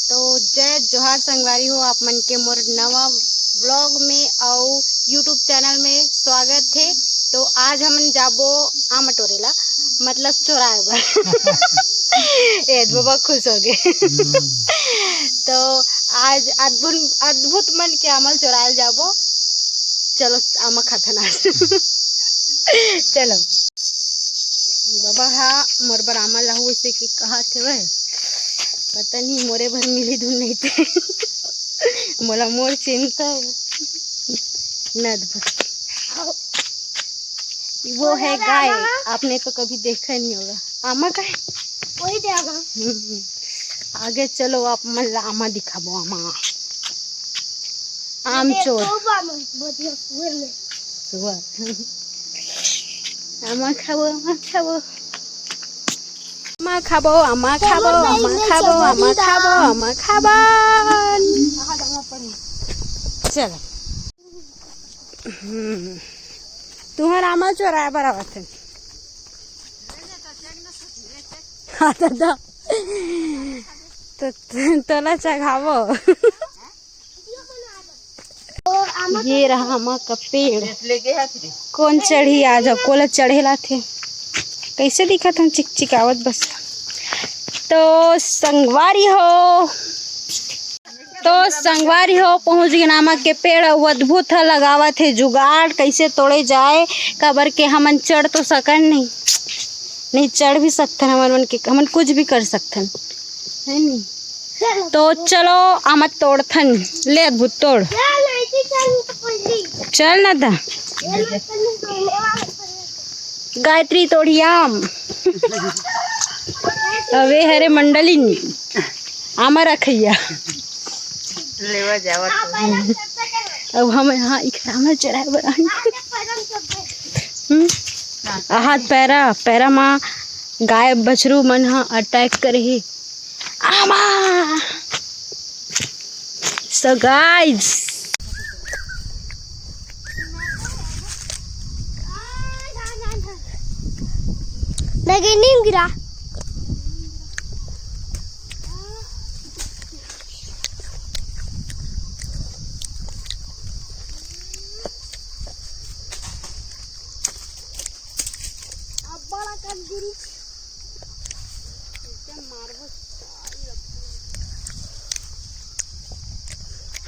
तो जय जोहार संगवारी हो आप मन के मोर नवा ब्लॉग में और यूट्यूब चैनल में स्वागत है। तो आज हम जाबो आम टोरेला मतलब चोराए बर ए बाबा खुश हो गए तो आज अद्भुत मन के अमल चोराए जाबो। चलो आमा खाता ना चलो बाबा हाँ मोर बर आमा लहू से कि कहा थे वह पता नहीं मोरे भर मिली धुन नहीं थे मोला मोर चिंता नद वो है गाय। आपने तो कभी देखा नहीं होगा। आमा का है वही देगा। आगे चलो आप मन आमा दिखाबो। आमा आम चोर आमा खाबो आमा खाबो आमा खाबो आमा खाबो आमा खाबो आमा खाबो आमा खाबो। चलो तुम्हारा आमा चोराया बराबर थे। हाँ तो तोला चढ़ावो। ये रहा आमा का पेड़। कौन चढ़ी आज कोला चढ़ेला थे कैसे दिखा था चिकचिकावत बस। तो संगवारी हो पहुँच गए नामक के पेड़ अद्भुत है लगावत है जुगाड़ कैसे तोड़े जाए कबर के हमन चढ़ तो सकन नहीं चढ़ भी सकते हमन के हमन कुछ भी कर सकते है नहीं। तो चलो आमत तोड़थन ले अद्भुत तोड़ चल ना था गायत्री तोड़ी आम अवे हरे मंडलिन आमा रखैया लेवा जावा अब हम यहाँ इकरामा चढ़ाए बर हाथ पैरा माँ गाय बछरू मन हा अटैक करे आमा। सो गाइस लगे नहीं गिरा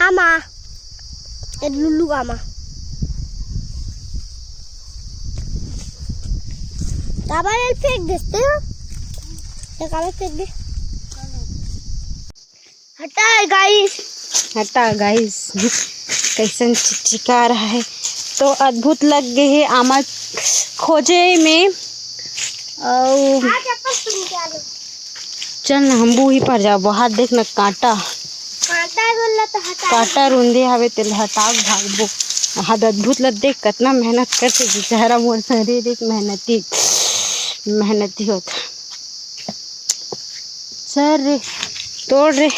आमा ये लुल्लू आमा काबर फेंक देते हो ये काबर फेंक दे। हटा गाइस कैसन चिचिका रहा है। तो अद्भुत लग गए है आमा खोजे में और चल ना हम ही पर जाबो। हाथ देखना कांटा रुंदे हवे तेल हटाओ भागबो। हाथ अद्भुत ल देख कितना मेहनत करते बेचारा मोर शरीर एक मेहनती होता। चल रे तोड़ रे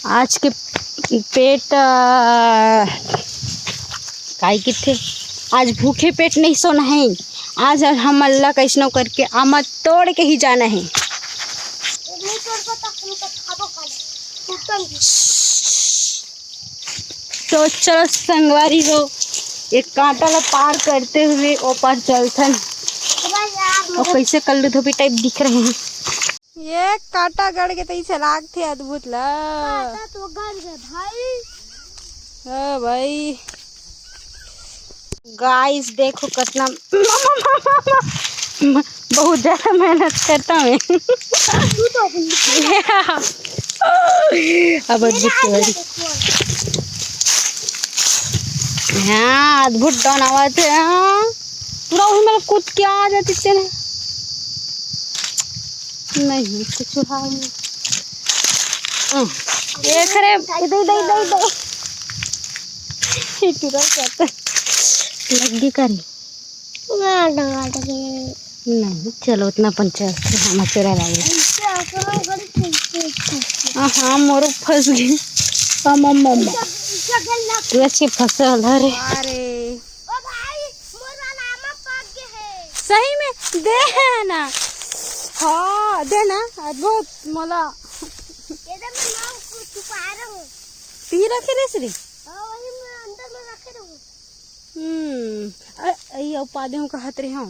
आज के पेट काई किथे आज भूखे पेट नहीं सोना है। आज हम अल्लाह कैसनो करके आमा तोड़ के ही जाना है। तो चलो संगवारी हो एक कांटा ला पार करते हुए ऊपर चलथन और कैसे कल्लू धोबी टाइप दिख रहे हैं। ये कांटा गड़ के तई लाग थे अद्भुत ला तो गड़ गए भाई गाइस देखो कितना बहुत ज्यादा मेहनत करता मैं अब अद्भुत हाँ अद्भुत डान आवाज है। हाँ पूरा वही मेरा कूद के आ जाती थे ना नहीं कुछ हाल देख रहे इधर कहते लगी करी नहीं चलो उतना पंचायत हम चोरा लागे। हाँ मोर फंस गई तू अच्छी फसल अरे सही में दे ना। हाँ दे ना अद्भुत मोला छुपा रहा हूँ। पी रखे रेसरी वही मैं अंदर में रखे रहूँ। ये पादे का हाथ रहे हो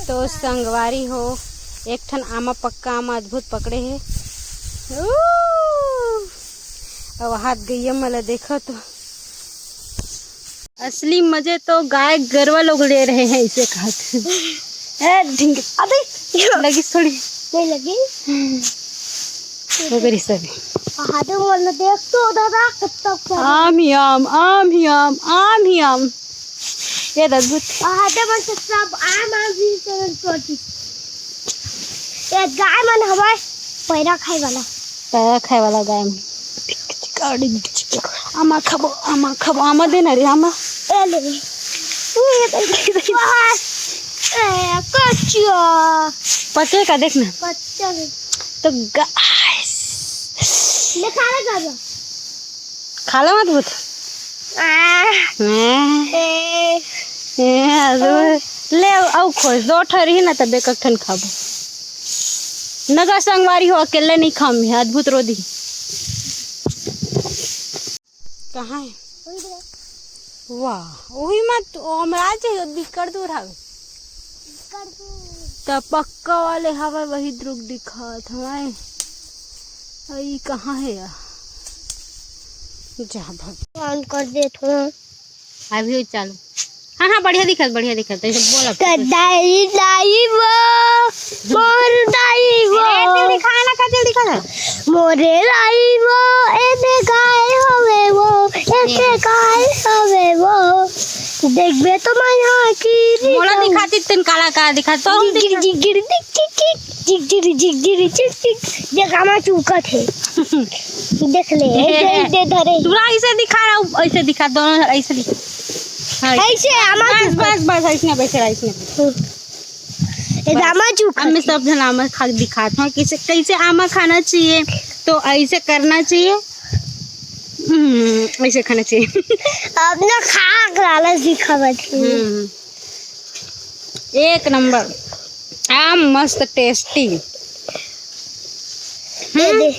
तो संगवारी हो एक ठन आमा पक्का आमा अद्भुत पकड़े है। अब हाथ गई मला देखो तो असली मजे तो गाय गरवा लोग ले रहे हैं इसे खाते। ढिंग अबे लगी थोड़ी नहीं लगी वो मेरी सभी हाथे वाला देख तो दादा कितना आम ही आम ये अद्भुत हाथे में सब आम भी छोटी ये गाय मन हमारे पैरा खाए वाला गाय में आमा खाबो आमा देना रे आमा ए ले कच्चा पके का देखना कच्चा तो गाइस ले खाला मत भूत ले आओ खोज दो ठरी ना तब एक ठन खाबो नगा संगवारी हो अकेले नहीं खाम है अद्भुत रोधी कहाँ है वाह वही मत हमरा जे बिकड़ दूर हवे त पक्का वाले हवा वही द्रुक दिखात हमारे आई कहाँ है यार जा भग ऑन कर दे थोड़ा अभी चालू हाँ बढ़िया दिखत ऐसे बोला कदाई दाई वो मोर दाई वो जल्दी खाना का जल्दी खा मोरे दाई वो एने गाय होवे वो एने गाय होवे वो देखबे तो मैं की मोला दिखाती तन काला का दिखा तो हम जिग जिग देख आमा चूका थे देख ले दे धरे पूरा ऐसे दिखा रहा ऐसे दिखा दोनों ऐसे दिखा ऐसे आमा बस ऐसे ये आमा चूका मैं सब जन आमा खा दिखाता हूँ कैसे आमा खाना चाहिए तो ऐसे करना चाहिए ऐसे खाना चाहिए अब ना खा लालच दिखावत एक नंबर आम मस्त टेस्टी दे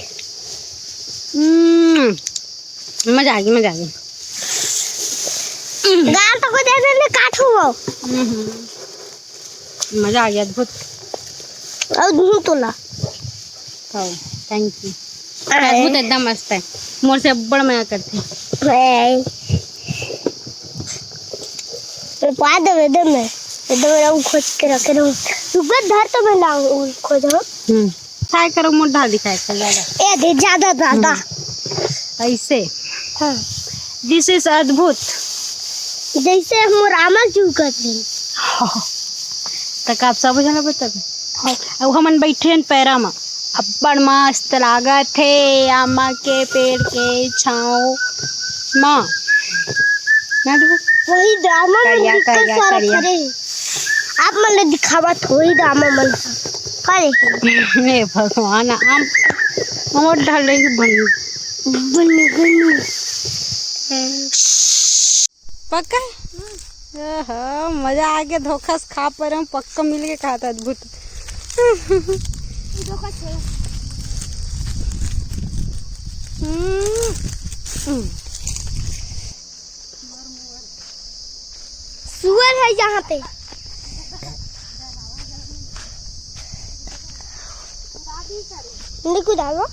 मजा आ गई गाल तो को दे दे काटू वो मजा आ गया अद्भुत और दूध तोला थैंक यू अद्भुत एकदम मस्त है मोर से बड़ मजा करते तो पा दे दे मैं एकदम खोज के रखे रहूं सुबह धर तो मैं लाऊं खोज ट्राई करो मोर ढाल दिखाए ज्यादा ए दे ज्यादा ऐसे हां दिस इज अद्भुत जैसे हम रामा चूकत है तक आप सब जना बता अब हमन बैठे पैरा में अब्बड़ मस्त लागत है आमा के पेड़ के छाँव माँ वही ड्रामा में सारा करे आप मन दिखावा थोड़ी ड्रामा मन करे हे भगवान आम और ढल रही बनी पक्का मजा आ गया धोखा से खा पर हम पक्का मिल के खाता अद्भुत सुअर है यहाँ पे निकू डालो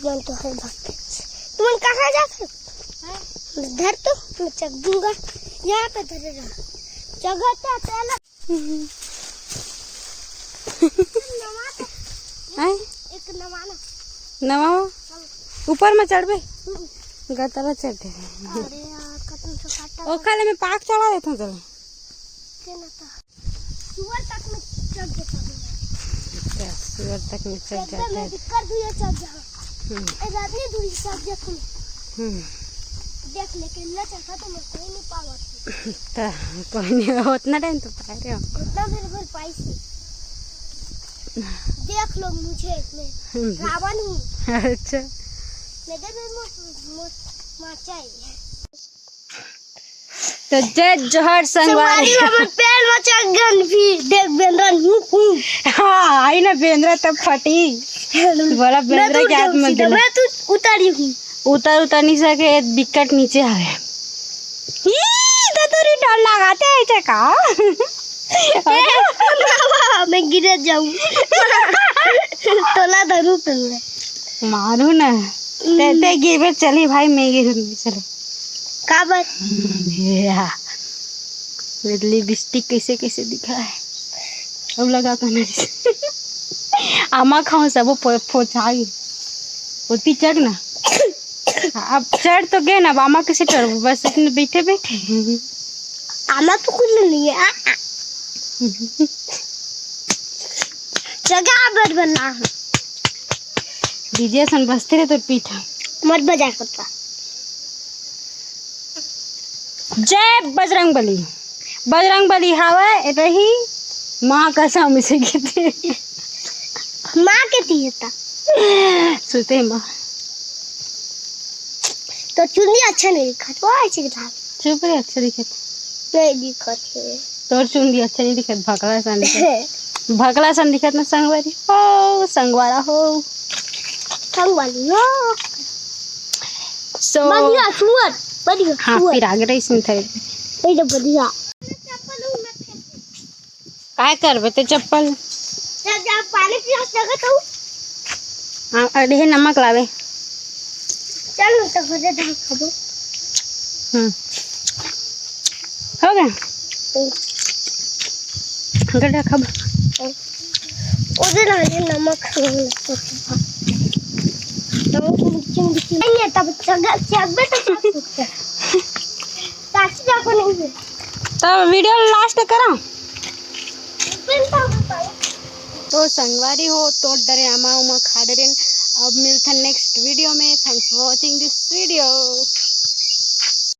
मन तो है भागते तुम कहाँ जाते धर तो मैं चक दूंगा यहाँ पे धरे रहा जगह तो पहला एक नवाना नवा ऊपर में चढ़ बे गतरा चढ़ अरे यार कतन से काटा ओ खाले में पाक चढ़ा देता हूँ चलो केना था सुअर तक में चढ़ जाता है सुअर तक में चढ़ जाता है कर दिया चढ़ जा ए रानी दूरी चढ़ जा तुम देख लेकिन ले चढ़ा तो मैं कोई नहीं पावा कोई नहीं उतना टाइम तो पा रहे हो उतना मेरे पाई से देख लो मुझे मैं रावण हूँ अच्छा मेरे में माचा है तो जय जोहर संगवारी। हमर पैर में चगन फिर देख बेंद्रन हाँ आई ना बेंद्रा तब फटी। बोला बेंद्रा के हाथ में मैं तू उतारी हूँ उतर नहीं सके विकेट नीचे आवे तो डर लगाते हैं का मैं गिर जाऊँ तोला धरू तुमने मारू ना ते गिर चली भाई मैं गिर चलो काबर लिपस्टिक कैसे कैसे दिखा है अब लगा करना आमा खाओ सब पोछाई होती चढ़ ना अब चढ़ तो गए ना आमा कैसे चढ़ बस इतने बैठे बैठे आमा तो कुछ नहीं है जगह बड़ बना है डीजे सन बजते रहे तो पीठा मत बजा करता। जय बजरंग बली। बजरंग बली हवा रही माँ कसम से कहते माँ कहती है सुते माँ तो चुन्नी अच्छा नहीं दिखा तो ऐसे दिखा चुप रे अच्छा दिखे नहीं दिखा थे तोर चुन्नी अच्छा नहीं दिखत भकला सन दिखत भकला सन दिखत ना संगवारी हो संगवारा हो संगवारी हो सो बढ़िया सुअर बढ़िया हाँ फिर आगे रही सुन थे ये बढ़िया काय करबे ते चप्पल जब पानी पियास लगा तो हाँ अड़े नमक लावे चल तो खजे ढक खबो हो गया गड्ढा खब उधर आगे नमक नहीं तब चगबे तो ताकि जाको नहीं तब वीडियो लास्ट करा तो संगवारी हो तो डरे आमा उमा खा डरे अब मिलते हैं नेक्स्ट वीडियो में। Thanks for watching this video.